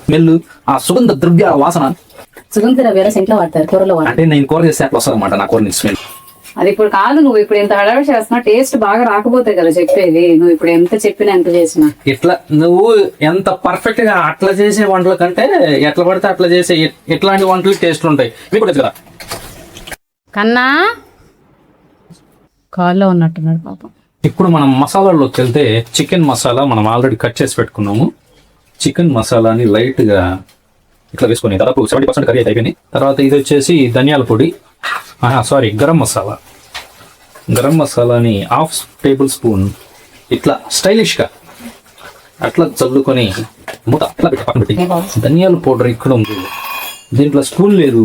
Smell, ఆ సుగంధ ద్రవ్య వాసన. సుగంధ ద్రవ్యాలు ఇంట్లో వాడతారు కూరలో అంటే నేను కూర చేస్తే అట్లా వస్తుంది అనమాట నా కూర స్మెల్. అది ఇప్పుడు కాదు, నువ్వు ఇప్పుడు ఎంత హడావిడి చేస్తున్నా టేస్ట్ బాగా రాకపోతే కదా చెప్పేది. నువ్వు ఇప్పుడు ఎంత చెప్పినా ఎంత చేసినా ఇట్లా నువ్వు ఎంత పర్ఫెక్ట్ గా అట్లా చేసే వంటల కంటే ఎట్లా పడితే అట్లా చేసే ఇట్లాంటి వంటలు టేస్ట్ ఉంటాయి మీకు కదా. కన్నా కాల్లో ఉన్నట్టున్నాడు పాపం. ఇప్పుడు మనం మసాలాల్లోకి వెళ్తే చికెన్ మసాలా మనం ఆల్రెడీ కట్ చేసి పెట్టుకున్నాము. చికెన్ మసాలాని లైట్ గా ఇట్లా వేసుకొని దాదాపు 70% కర్రీ అయిపోయింది. తర్వాత ఇది వచ్చేసి ధనియాల పొడి, గరం మసాలా. గరం మసాలాని 1/2 టేబుల్ స్పూన్ ఇట్లా స్టైలిష్ గా అట్లా చల్లుకొని మూత అట్లా పెట్టి పక్కన పెట్టి, ధనియాల పౌడర్ ఇక్కడ ఉంది, దీంట్లో స్పూన్ లేదు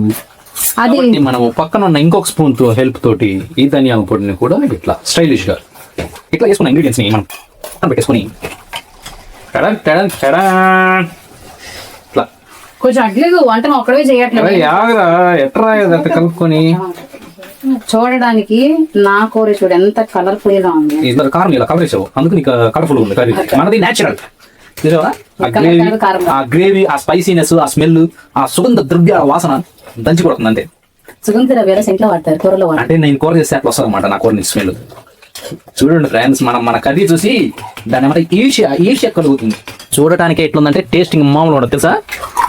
కాబట్టి మనం పక్కన ఉన్న ఇంకొక స్పూన్ తో హెల్ప్ తోటి ఈ ధనియాల పొడిని కూడా ఇట్లా స్టైలిష్ గా ఇట్లా వేసుకున్న ఇంగ్రీడియంట్స్ ని మనం పక్కన పెట్టేసుకొని ఇట్లా కొంచెం అట్లేదు వంట ఒక్కడే చేయట్లేదు, కలుపుకొని చూడడానికి నా కూర చూడు ఎంత కలర్ఫుల్ గా ఉంది. కారం ఇలా కలర్ వేసావు అందుకు నీకు కలర్ఫుల్ ఉంది కర్రీ. మనది నేచురల్. ఆ గ్రేవీ, ఆ స్పైసీనెస్, ఆ స్మెల్, ఆ సుగంధ ద్రవ్య వాసన దంచి కొడుతుంది అంతే. సుగంధ ద్రవ్యాలు ఇంట్లో వాడతారు కూరలో అంటే నేను కూర చేస్తే అట్లా వస్తుంది అనమాట నా కూర స్మెల్. చూడండి ఫ్రెండ్స్, మన కర్రీ చూసి దాని ఏమంటే ఈర్ష్య కలుగుతుంది. చూడటానికి ఎట్లుందంటే టేస్టింగ్ మామూలు ఉండదు తెలుసా.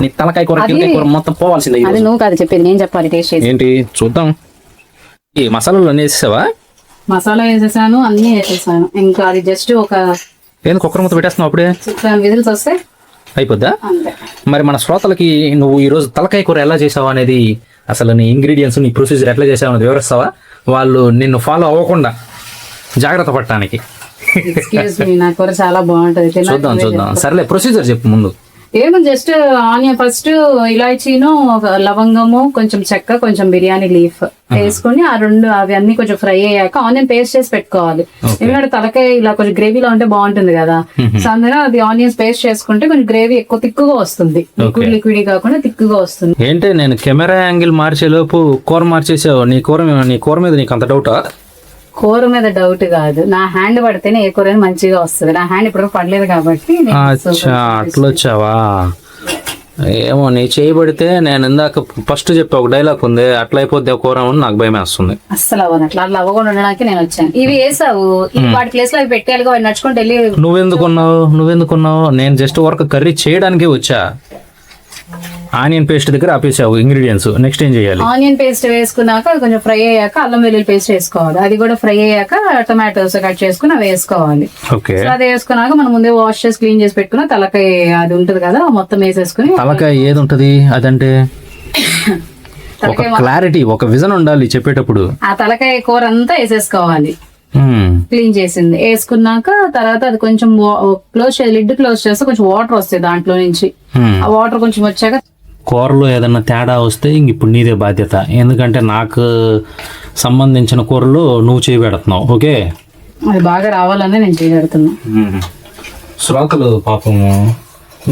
నీ తలకాయ కూర కూర మొత్తం పోవాల్సిందే. నువ్వు కాదు చెప్పేది, నేను చెప్పాలి టేస్ట్ ఏంటి చూద్దాం. ఈ మసాలాలు అన్నీ వేసేసావా? మసాలా వేసేసాను, అన్ని వేసేసాను. ఇంకా అది జస్ట్ ఒక కుక్కర్ మూత పెట్టేస్తున్నావు అప్పుడే 6 విజిల్స్ వస్తే అయిపోద్దా? అంతే. మరి మన శ్రోతలకి నువ్వు ఈ రోజు తలకాయ కూర ఎలా చేసావు అనేది, అసలు నీ ఇంగ్రీడియంట్స్, నీ ప్రొసీజర్ ఎట్లా చేసావు అనేది వివరిస్తావా? వాళ్ళు నిన్ను ఫాలో అవ్వకుండా జాగ్రత్త పడటానికి. నా కూర చాలా బాగుంటది. చూద్దాం. సరేలే, ప్రొసీజర్ చెప్పు ముందు. ఏమో జస్ట్ ఆనియన్ ఫస్ట్ ఇలాచీను, లవంగము, కొంచెం చెక్క, కొంచెం బిర్యానీ లీఫ్ వేసుకుని ఆ రెండు అవి అన్ని కొంచెం ఫ్రై అయ్యాక ఆనియన్ పేస్ట్ చేసి పెట్టుకోవాలి. ఎందుకంటే తలకాయ ఇలా కొంచెం గ్రేవీలో ఉంటే బాగుంటుంది కదా. సో అందులో అది ఆనియన్స్ పేస్ట్ చేసుకుంటే కొంచెం గ్రేవీ ఎక్కువ తిక్కుగా వస్తుంది, లిక్విడ్ కాకుండా తిక్కుగా వస్తుంది. ఏంటి నేను కెమెరా యాంగిల్ మార్చేలోపు కూర మార్చేసావు. నీ కూర మీద నీకు అంత డౌటా? కూర మీద డౌట్ కాదు, నా హ్యాండ్ పడితేనే ఏ కూర మంచిగా వస్తుంది. నా హ్యాండ్ ఇప్పుడు పడలేదు కాబట్టి. అట్లా వచ్చావా? ఏమో నీ చేయబడితే నేను ఇందాక ఫస్ట్ చెప్పే ఒక డైలాగ్ ఉంది, అట్లా అయిపోద్ది కూర అని నాకు భయం వేస్తుంది. అస్సలు అవ్వదు అట్లా అవ్వకుండా ఉండడానికి నేను వచ్చాను. ఇవి వేసావు వాటి ప్లేస్ లో అవి పెట్టాలిగా, నడుచుకుంటూ వెళ్ళి. నువ్వెందుకున్నావు? నేను జస్ట్ వర్క్ కర్రీ చేయడానికే వచ్చా. ఆనియన్ పేస్ట్ దగ్గర ఆపేసావు ఇంగ్రీడియంట్స్. నెక్స్ట్ ఏం చేయాలి? ఆనియన్ పేస్ట్ వేసుకున్నాక అది కొంచెం ఫ్రై అయ్యాక అల్లం వెల్లుల్లి పేస్ట్ వేసుకోవాలి. అది కూడా ఫ్రై అయ్యాక టొమాటోస్ కట్ చేసుకుని అవి వేసుకోవాలి. అది వేసుకున్నాక మనం ముందే వాష్ చేసి క్లీన్ చేసి పెట్టుకున్న తలకాయ అది ఉంటది కదా, మొత్తం వేసేసుకుని. తలకాయ ఏది ఉంటది అదంటే ఒక క్లారిటీ, ఒక విజన్ ఉండాలి చెప్పేటప్పుడు. ఆ తలకాయ కూర అంతా వేసేసుకోవాలి క్లీన్ చేసింది. వేసుకున్నాక తర్వాత అది కొంచెం లిడ్ క్లోజ్ చేస్తే కొంచెం వాటర్ వస్తాయి దాంట్లో నుంచి. ఆ వాటర్ కొంచెం వచ్చాక కూరలో ఏదన్నా తేడా వస్తే ఇంక ఇప్పుడు నీదే బాధ్యత. ఎందుకంటే నాకు సంబంధించిన కూరలో నువ్వు చేయబెడుతున్నావు. ఓకే, అది బాగా రావాలని నేను చేయబెడుతున్నా. శ్రోతలు పాపము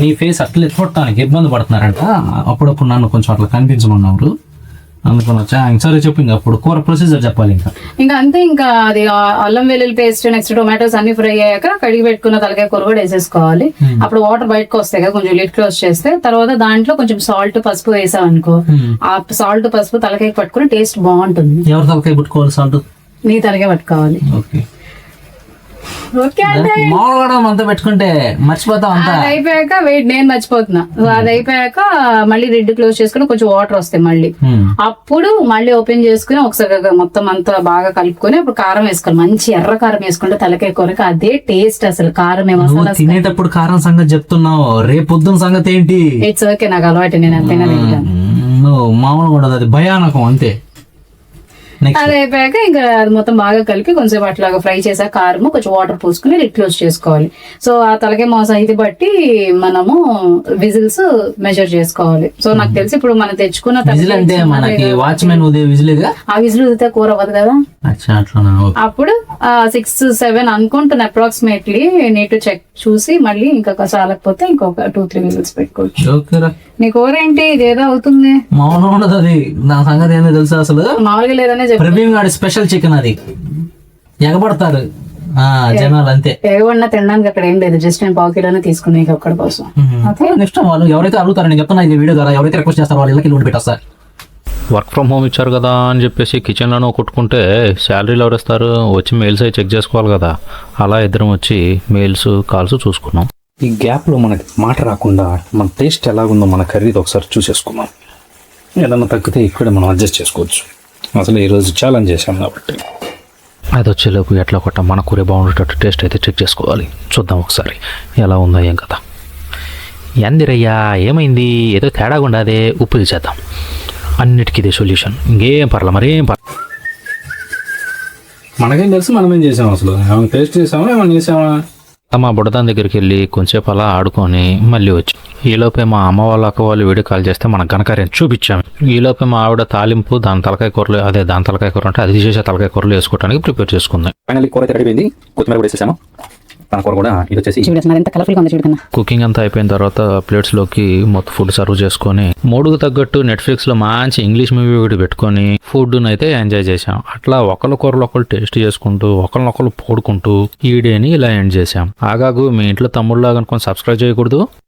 నీ ఫేస్ అట్లా ఎత్తుకోవటానికి ఇబ్బంది పడుతున్నారంట. అప్పుడప్పుడు నన్ను కొంచెం అట్లా కనిపించమన్నారు, అందుకని వచ్చా. సరే చెప్పు, ఇంకా అప్పుడు కూర ప్రొసీజర్ చెప్పాలి. ఇంకా అంతే. ఇంకా అది అల్లం వెల్లుల్లి పేస్ట్, నెక్స్ట్ టొమాటోస్ అన్ని ఫ్రై అయ్యాక కడిగి పెట్టుకున్న తలకాయ కూర కూడా వేసేసుకోవాలి. అప్పుడు వాటర్ బయటకు వస్తాయి కదా, కొంచెం లిడ్ క్లోజ్ చేస్తే. తర్వాత దాంట్లో కొంచెం సాల్ట్, పసుపు వేసాం అనుకో, ఆ సాల్ట్ పసుపు తలకాయ పట్టుకుని టేస్ట్ బాగుంటుంది. ఎవరు తలకాయ పట్టుకోవాలి? సాల్ట్ నీ తలకాయ పట్టుకోవాలి. అంతా పెట్టుకుంటే మర్చిపోతాం. అది అయిపోయాక నేను మర్చిపోతున్నా. అది అయిపోయాక మళ్ళీ లిడ్ క్లోజ్ చేసుకుని కొంచెం వాటర్ వస్తాయి మళ్ళీ. అప్పుడు మళ్ళీ ఓపెన్ చేసుకుని ఒకసారి మొత్తం అంతా బాగా కలుపుకొని అప్పుడు కారం వేసుకోవాలి. మంచి ఎర్ర కారం వేసుకుంటే తలకాయ కూరకి అదే టేస్ట్. అసలు కారం ఏమో తినేటప్పుడు కారం సంగతి చెప్తున్నావు, రేపు పొద్దున సంగతి ఏంటి? ఇట్స్ ఓకే, నాకు అలవాటు, నేను అంతేనా మామూలుగా ఉండదు, అది భయానకం అంతే. అది అయిపోయాక ఇంకా అది మొత్తం బాగా కలిపి కొంచెం అట్లాగా ఫ్రై చేసాక కారము కొంచెం వాటర్ పోసుకుని లిడ్ క్లోజ్ చేసుకోవాలి. సో ఆ తలకాయ మాంసం ఇది బట్టి మనము విజిల్స్ మెజర్ చేసుకోవాలి. సో నాకు తెలిసి ఇప్పుడు మనం తెచ్చుకున్న ఆ విజిల్ ఉదితే కూర అవ్వదు కదా. అప్పుడు 6-7 అనుకుంటున్నా అప్రాక్సిమేట్లీ. నీట్ చెక్ చూసి మళ్ళీ ఇంకా చాలకపోతే ఇంకొక 2-3 విజిల్స్ పెట్టుకోవచ్చు. నీ కూర ఏంటి ఇదేదో అవుతుంది? మామూలుగా ఉండదు అది. నా సంగతి ఏందో తెలుసా? అసలు మామూలుగా లేదనే ప్రవీణ్ గారి స్పెషల్ చికెన్ అది. ఎగబడతారు జనాలు అంతే. ఏమన్నా తినడానికి అక్కడ ఏం లేదు, జస్ట్ నేను పావు కిలోనే తీసుకునే ఒక్కడి కోసం. నెక్స్ట్ వాళ్ళు ఎవరైతే అడుగుతారో, నేను చెప్తున్నా ఈ వీడియో ద్వారా, ఎవరైతే రిక్వెస్ట్ చేస్తారో వాళ్ళ ఇళ్ళకి లోన్ పెట్టేస్తారు. వర్క్ ఫ్రమ్ హోమ్ ఇచ్చారు కదా అని చెప్పేసి కిచెన్లోనూ కొట్టుకుంటే శాలరీలు ఎవరు ఇస్తారు? వచ్చి మెయిల్స్ అవి చెక్ చేసుకోవాలి కదా. అలా ఇద్దరం వచ్చి మెయిల్స్ కాల్స్ చూసుకున్నాం. ఈ గ్యాప్లో మనకి మాట రాకుండా మన టేస్ట్ ఎలాగుందో మన కర్రీది ఒకసారి చూసేసుకున్నాం. ఏదన్నా తగ్గితే ఇక్కడ మనం అడ్జస్ట్ చేసుకోవచ్చు. అసలు ఈరోజు ఛాలెంజ్ చేశాం కాబట్టి అది వచ్చేలోపు ఎట్లా కొట్ట మన కూర బాగుండేటట్టు టేస్ట్ అయితే చెక్ చేసుకోవాలి. చూద్దాం ఒకసారి ఎలా ఉందో ఏం కదా. ఎందిరయ్యా ఏమైంది? ఏదో తేడాగా ఉండదే, ఉప్పు చేద్దాం. అన్నిటికీ ఇదే సొల్యూషన్, ఇంకేం పర్లే మరేం మనకేం తెలుసు మనమేం చేసాం? అసలు ఏమైనా టేస్ట్ చేసామా, ఏమైనా చేసామా? మా బుడదాని దగ్గరికి వెళ్ళి కొంచెంసేపు అలా ఆడుకొని మళ్ళీ వచ్చి ఈలోపే మా అమ్మ వాళ్ళ అక్క వాళ్ళు వీడియో కాల్ చేస్తే మన ఘనకార్యం చూపించాము. ఈలోపే మా ఆవిడ తాలింపు దాని తలకాయ కూరలు, అదే దాని తలకాయ కూర అంటే అది చేసే తలకాయ కూరలు వేసుకోవడానికి ప్రిపేర్ చేసుకుంది. ఫైనల్లీ కూర అయితే రెడీ అయింది. కొత్తిమీర కూడా వేసేసాము. దాని కూర కూడా ఇది వచ్చేసి కుకింగ్ అంతా అయిపోయిన తర్వాత ప్లేట్స్లోకి మొత్తం ఫుడ్ సర్వ్ చేసుకొని మూడుకు తగ్గట్టు నెట్ఫ్లిక్స్లో మంచి ఇంగ్లీష్ మూవీ ఒకటి పెట్టుకొని ఫుడ్ని అయితే ఎంజాయ్ చేసాం. అట్లా ఒకళ్ళ కూరలు ఒకళ్ళు టేస్ట్ చేసుకుంటూ ఒకళ్ళనొకళ్ళు పోడుకుంటూ ఈ డేని ఇలా ఎండ్ చేసాం. ఆగాగు, మీ ఇంట్లో తమ్ముళ్ళలాగా అనుకొని సబ్స్క్రైబ్ చేయకూడదు.